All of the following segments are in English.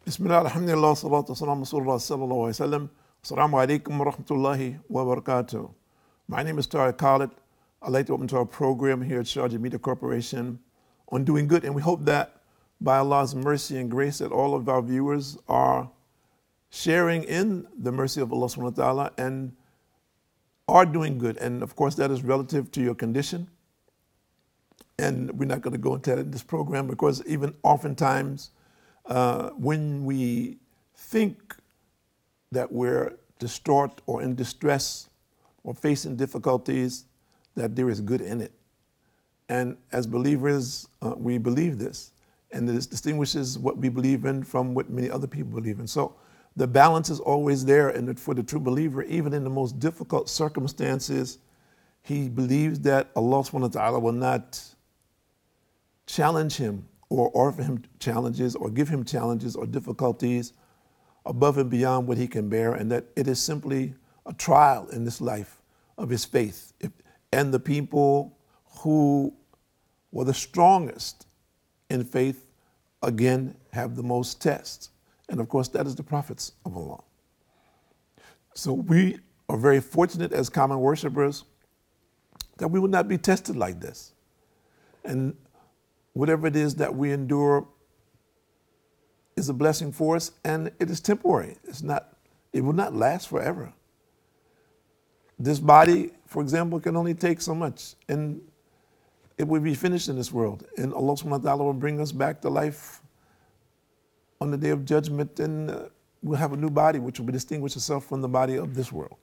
Bismillah, alhamdulillah, salatu wassalamu rasulullah sallallahu alayhi wa sallam. Assalamu alaikum wa rahmatullahi wa barakatuh. My name is Tariq Khalid. I'd like to open to our program here at Sharjah Media Corporation on doing good, and we hope that by Allah's mercy and grace that all of our viewers are sharing in the mercy of Allah subhanahu wa ta'ala and are doing good. And of course that is relative to your condition. And we're not going to go into that in this program because even oftentimes when we think that we're distraught or in distress or facing difficulties, that there is good in it. And as believers, we believe this. And this distinguishes what we believe in from what many other people believe in. So the balance is always there. And for the true believer, even in the most difficult circumstances, he believes that Allah subhanahu wa ta'ala will not challenge him or offer him challenges or give him challenges or difficulties above and beyond what he can bear, and that it is simply a trial in this life of his faith. And the people who were the strongest in faith, again, have the most tests. And of course, that is the prophets of Allah. So we are very fortunate as common worshipers that we will not be tested like this. And whatever it is that we endure is a blessing for us, and it is temporary. It will not last forever. This body, for example, can only take so much, and it will be finished in this world. And Allah subhanahu wa ta'ala will bring us back to life on the day of judgment, and we'll have a new body which will distinguish itself from the body of this world.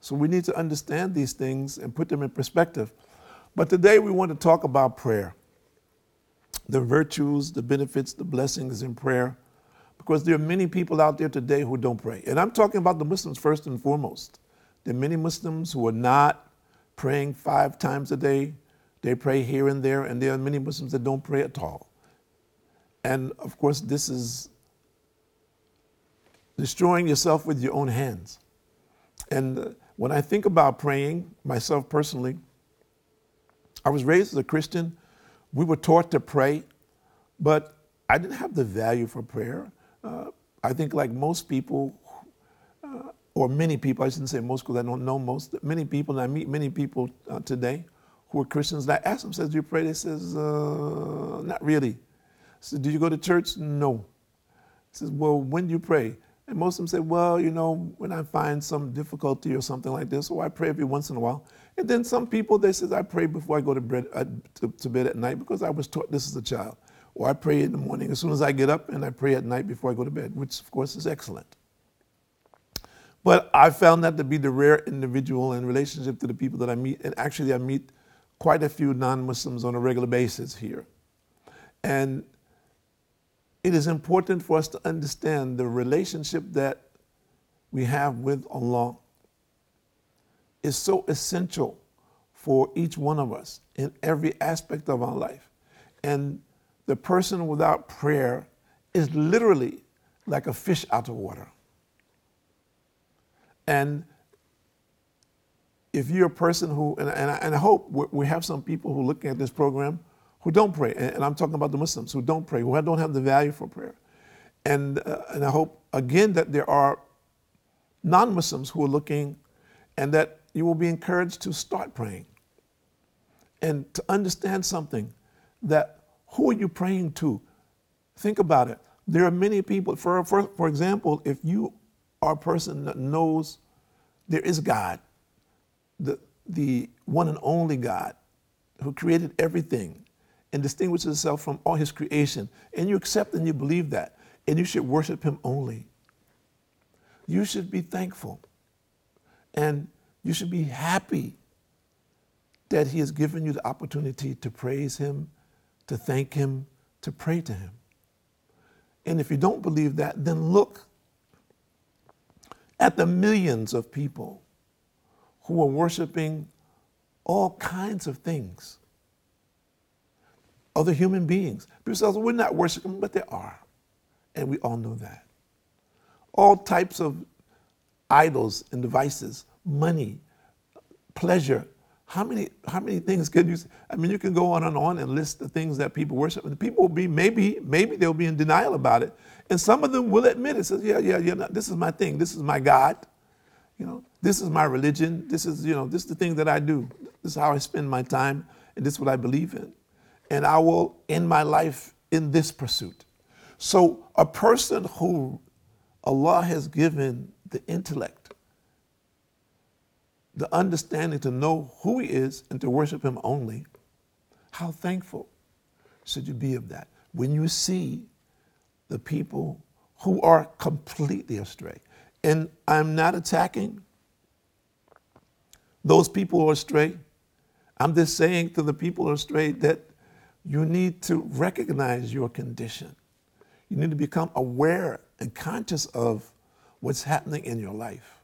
So we need to understand these things and put them in perspective. But today we want to talk about prayer. The virtues, the benefits, the blessings in prayer, because there are many people out there today who don't pray. And I'm talking about the Muslims first and foremost. There are many Muslims who are not praying 5 times a day. They pray here and there, and there are many Muslims that don't pray at all. And of course, this is destroying yourself with your own hands. And when I think about praying, myself personally, I was raised as a Christian. We were taught to pray, but I didn't have the value for prayer. I think like most people, or many people, I shouldn't say most because I don't know most, many people, and I meet many people today who are Christians, and I ask them, says, do you pray? They says, not really. I said, do you go to church? No. He says, well, when do you pray? And most of them say, well, you know, when I find some difficulty or something like this, or I pray every once in a while. And then some people, they say, I pray before I go to bed at night because I was taught this as a child. Or I pray in the morning as soon as I get up, and I pray at night before I go to bed, which of course is excellent. But I found that to be the rare individual in relationship to the people that I meet. And actually I meet quite a few non-Muslims on a regular basis here. And it is important for us to understand the relationship that we have with Allah is so essential for each one of us in every aspect of our life. And the person without prayer is literally like a fish out of water. And if you're a person who, and I hope we have some people who are looking at this program who don't pray, and I'm talking about the Muslims who don't pray, who don't have the value for prayer. And I hope, again, that there are non-Muslims who are looking, and that you will be encouraged to start praying and to understand something, that who are you praying to? Think about it. There are many people, for example, if you are a person that knows there is God, the one and only God who created everything and distinguishes himself from all his creation, and you accept and you believe that, and you should worship him only. You should be thankful, and you should be happy that he has given you the opportunity to praise him, to thank him, to pray to him. And if you don't believe that, then look at the millions of people who are worshiping all kinds of things, other human beings. People say, we're not worshiping, but they are. And we all know that. All types of idols and devices, money, pleasure, How many things can you, I mean, you can go on and list the things that people worship. And people will be, maybe they'll be in denial about it. And some of them will admit it. Says, yeah, this is my thing. This is my God. This is my religion. This is the thing that I do. This is how I spend my time. And this is what I believe in. And I will end my life in this pursuit. So a person who Allah has given the intellect, the understanding to know who he is and to worship him only, how thankful should you be of that when you see the people who are completely astray. And I'm not attacking those people who are astray. I'm just saying to the people who are astray that you need to recognize your condition. You need to become aware and conscious of what's happening in your life.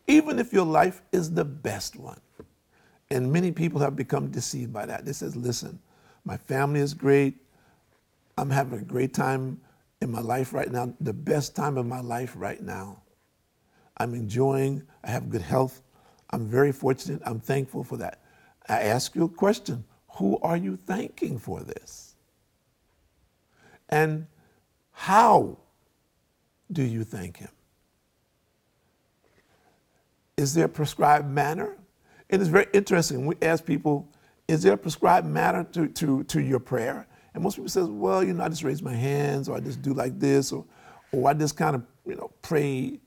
Even if your life is the best one. And many people have become deceived by that. They says, listen, my family is great. I'm having a great time in my life right now, the best time of my life right now. I'm enjoying, I have good health. I'm very fortunate. I'm thankful for that. I ask you a question. Who are you thanking for this? And how do you thank him? Is there a prescribed manner? It is very interesting. We ask people, is there a prescribed manner to your prayer? And most people say, well, I just raise my hands, or I just do like this, or I just kind of, pray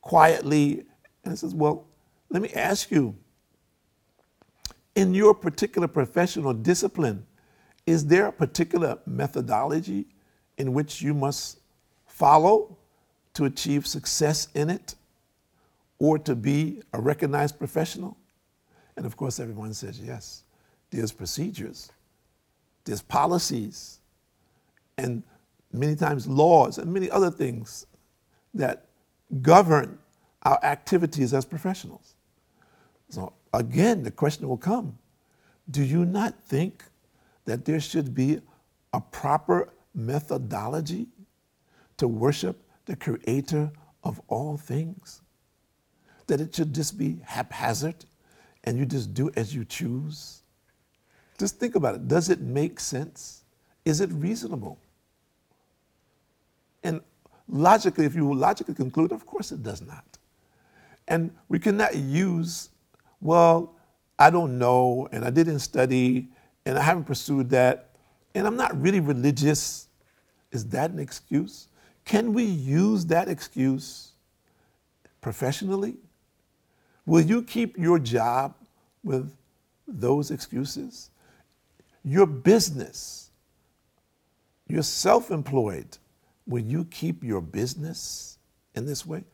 quietly. And it says, well, let me ask you, in your particular professional discipline, is there a particular methodology in which you must follow to achieve success in it, or to be a recognized professional? And of course, everyone says yes. There's procedures, there's policies, and many times laws and many other things that govern our activities as professionals. So again, the question will come, do you not think that there should be a proper methodology to worship the creator of all things? That it should just be haphazard and you just do as you choose? Just think about it. Does it make sense? Is it reasonable? And logically, if you logically conclude, of course it does not. And we cannot use, well, I don't know, and I didn't study, and I haven't pursued that, and I'm not really religious. Is that an excuse? Can we use that excuse professionally? Will you keep your job with those excuses? Your business, you're self-employed. Will you keep your business in this way?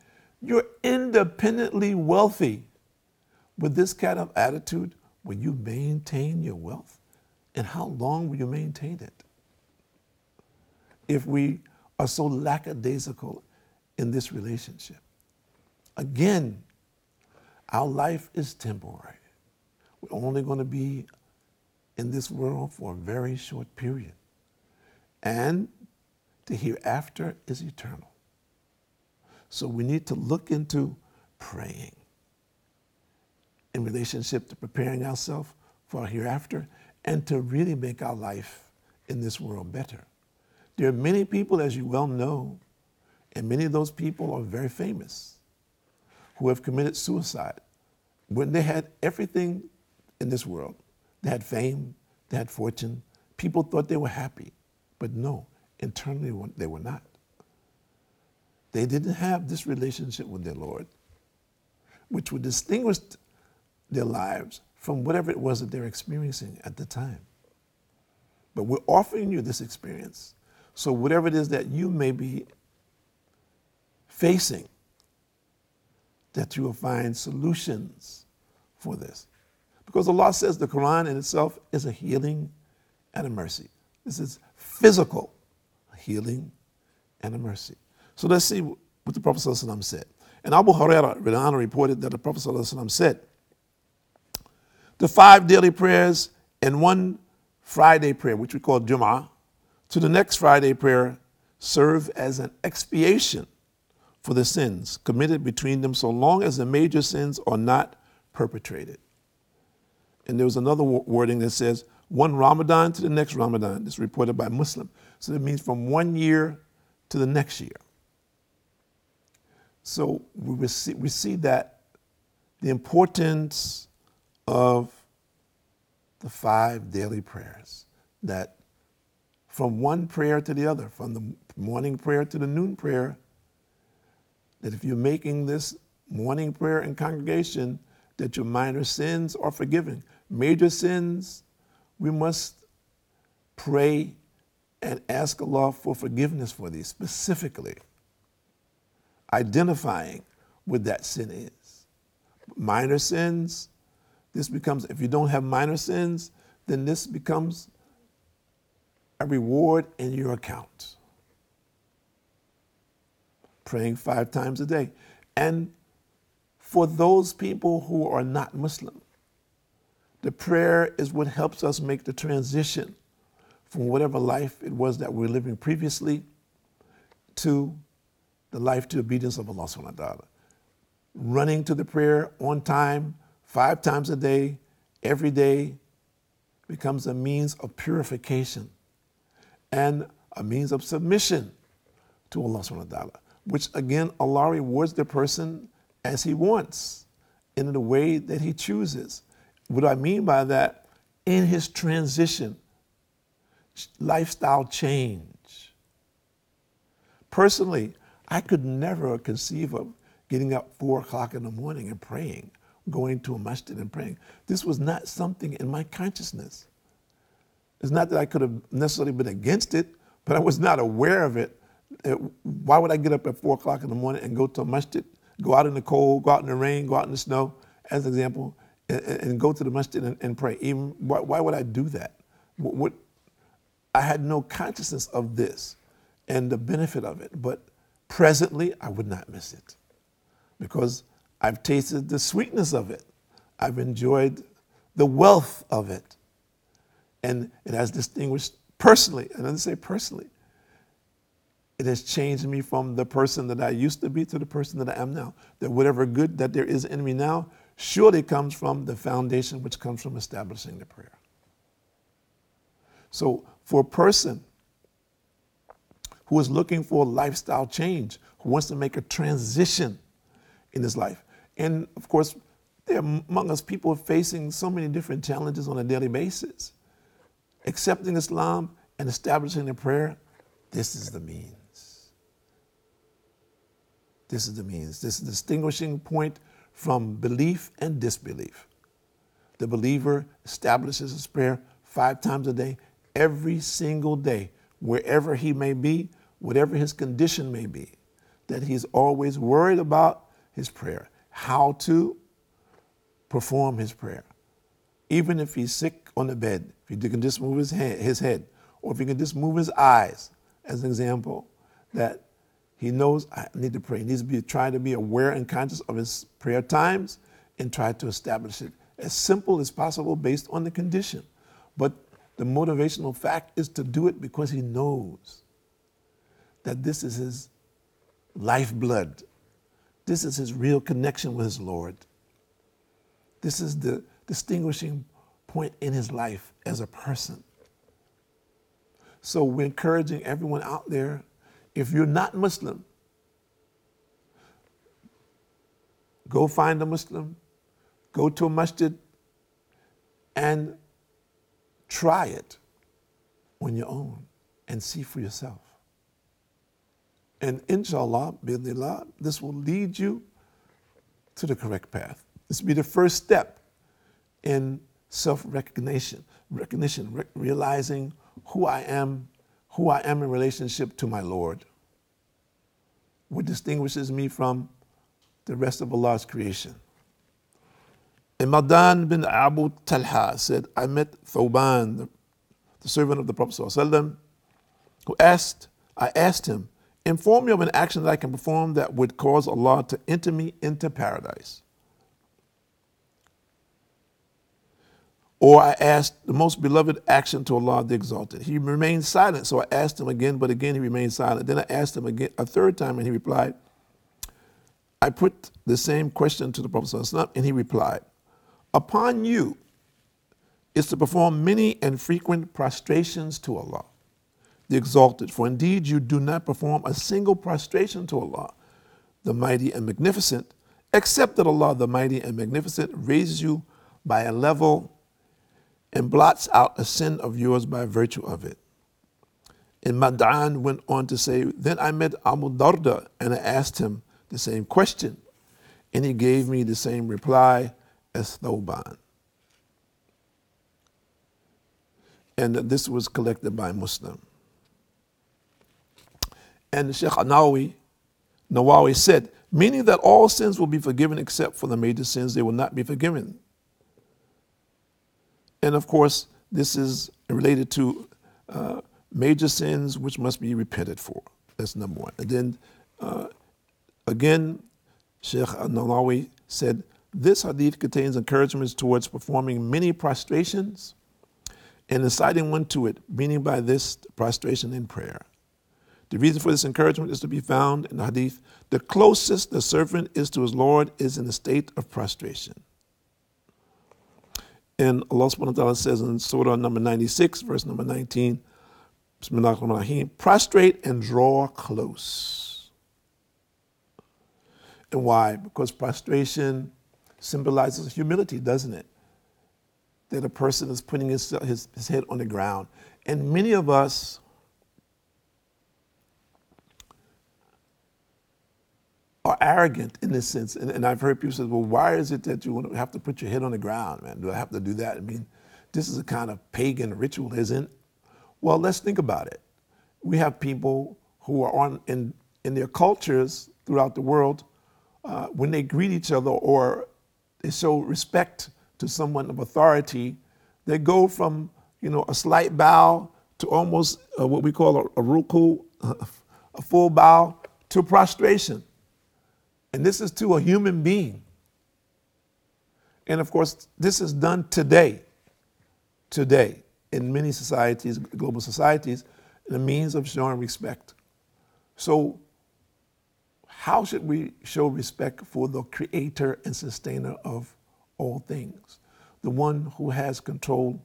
You're independently wealthy. With this kind of attitude, will you maintain your wealth? And how long will you maintain it? If we are so lackadaisical in this relationship. Again, our life is temporary. We're only going to be in this world for a very short period. And the hereafter is eternal. So we need to look into praying in relationship to preparing ourselves for our hereafter and to really make our life in this world better. There are many people, as you well know, and many of those people are very famous, who have committed suicide when they had everything in this world. They had fame, they had fortune. People thought they were happy, but no, internally they were not. They didn't have this relationship with their Lord, which would distinguish their lives from whatever it was that they're experiencing at the time. But we're offering you this experience. So whatever it is that you may be facing, that you will find solutions for this. Because Allah says the Quran in itself is a healing and a mercy. This is physical healing and a mercy. So let's see what the Prophet ﷺ said. And Abu Hurairah reported that the Prophet ﷺ said, the 5 daily prayers and 1 Friday prayer, which we call Jum'ah, to the next Friday prayer serve as an expiation for the sins committed between them so long as the major sins are not perpetrated. And there was another wording that says, one Ramadan to the next Ramadan. This is reported by Muslim. So that means from 1 year to the next year. So we see that the importance of the 5 daily prayers, that from one prayer to the other, from the morning prayer to the noon prayer, that if you're making this morning prayer in congregation, that your minor sins are forgiven. Major sins, we must pray and ask Allah for forgiveness for these, specifically identifying what that sin is. Minor sins, this becomes, if you don't have minor sins, then this becomes a reward in your account. Praying 5 times a day. And for those people who are not Muslim, the prayer is what helps us make the transition from whatever life it was that we were living previously to the life to obedience of Allah subhanahu wa ta'ala. Running to the prayer on time, 5 times a day, every day, becomes a means of purification and a means of submission to Allah subhanahu wa ta'ala, which again, Allah rewards the person as He wants, in the way that He chooses. What I mean by that, in his transition, lifestyle change. Personally, I could never conceive of getting up 4 o'clock in the morning and praying, going to a masjid and praying. This was not something in my consciousness. It's not that I could have necessarily been against it, but I was not aware of it. Why would I get up at 4 o'clock in the morning and go to a masjid, go out in the cold, go out in the rain, go out in the snow, as an example, and go to the masjid and pray? Even why would I do that? I had no consciousness of this and the benefit of it, but presently I would not miss it because I've tasted the sweetness of it. I've enjoyed the wealth of it, and it has distinguished personally, and I didn't say personally, it has changed me from the person that I used to be to the person that I am now. That whatever good that there is in me now surely comes from the foundation which comes from establishing the prayer. So for a person who is looking for a lifestyle change, who wants to make a transition in his life, and of course, there are among us people facing so many different challenges on a daily basis. Accepting Islam and establishing the prayer, this is the means. This is the means. This is the distinguishing point from belief and disbelief. The believer establishes his prayer 5 times a day, every single day, wherever he may be, whatever his condition may be, that he's always worried about his prayer, how to perform his prayer. Even if he's sick on the bed, if he can just move his head, or if he can just move his eyes, as an example, that he knows, I need to pray. He needs to try to be aware and conscious of his prayer times and try to establish it as simple as possible based on the condition. But the motivational fact is to do it because he knows that this is his lifeblood. This is his real connection with his Lord. This is the distinguishing point in his life as a person. So we're encouraging everyone out there, if you're not Muslim, go find a Muslim, go to a masjid, and try it on your own and see for yourself. And inshallah, bi'idhnillah, this will lead you to the correct path. This will be the first step in self-recognition, realizing who I am in relationship to my Lord. What distinguishes me from the rest of Allah's creation. Madan bin Abu Talha said, I met Thawban, the servant of the Prophet ﷺ, I asked him, inform me of an action that I can perform that would cause Allah to enter me into paradise. Or I asked the most beloved action to Allah the Exalted. He remained silent, so I asked him again, but again he remained silent. Then I asked him again a third time, and he replied, I put the same question to the Prophet ﷺ, and he replied, upon you is to perform many and frequent prostrations to Allah, the Exalted. For indeed you do not perform a single prostration to Allah, the Mighty and Magnificent, except that Allah, the Mighty and Magnificent, raises you by a level and blots out a sin of yours by virtue of it. And Mad'an went on to say, then I met Abu Darda and I asked him the same question, and he gave me the same reply as Thawban. And this was collected by Muslim. And Sheikh Nawawi said, meaning that all sins will be forgiven except for the major sins, they will not be forgiven. And of course, this is related to major sins which must be repented for. That's number one. And then again, Sheikh Nawawi said, this hadith contains encouragements towards performing many prostrations and inciting one to it, meaning by this prostration in prayer. The reason for this encouragement is to be found in the hadith. The closest the servant is to his Lord is in the state of prostration. And Allah subhanahu wa ta'ala says in Surah number 96, verse number 19, Bismillahirrahmanirrahim, prostrate and draw close. And why? Because prostration symbolizes humility, doesn't it? That a person is putting his head on the ground. And many of us are arrogant in this sense. And I've heard people say, well, why is it that you have to put your head on the ground, man? Do I have to do that? I mean, this is a kind of pagan ritual, isn't it? Well, let's think about it. We have people who are in their cultures throughout the world, when they greet each other or they show respect to someone of authority, they go from, a slight bow to almost what we call a ruku, a full bow, to prostration. And this is to a human being. And of course, this is done today in many societies, global societies, a means of showing respect. So how should we show respect for the creator and sustainer of all things, the one who has control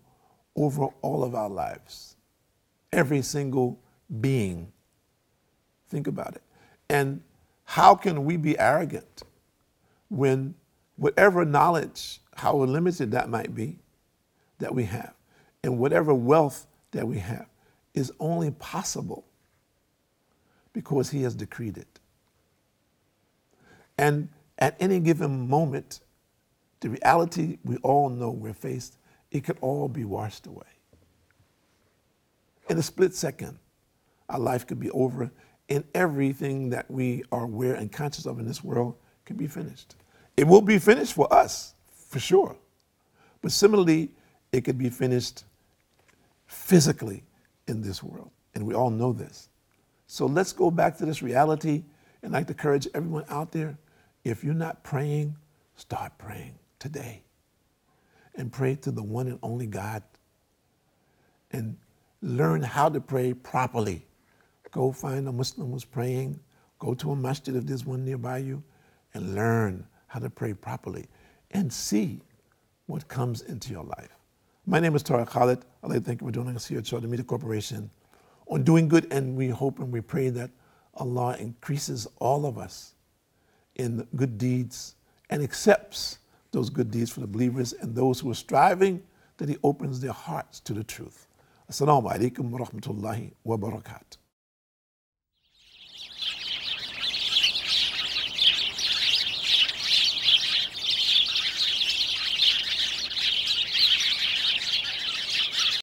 over all of our lives, every single being? Think about it. And how can we be arrogant when whatever knowledge, however limited that might be, that we have, and whatever wealth that we have, is only possible because he has decreed it. And at any given moment, the reality we all know we're faced, it could all be washed away. In a split second, our life could be over, and everything that we are aware and conscious of in this world can be finished. It will be finished for us, for sure. But similarly, it could be finished physically in this world. And we all know this. So let's go back to this reality, and I'd like to encourage everyone out there, if you're not praying, start praying today. And pray to the one and only God. And learn how to pray properly. Go find a Muslim who's praying. Go to a masjid if there's one nearby you, and learn how to pray properly. And see what comes into your life. My name is Tariq Khalid. I'd like to thank you for joining us here at Sharjah Media Corporation on doing good, and we hope and we pray that Allah increases all of us in good deeds and accepts those good deeds for the believers and those who are striving, that He opens their hearts to the truth. Assalamu alaikum wa rahmatullahi wa barakatuh.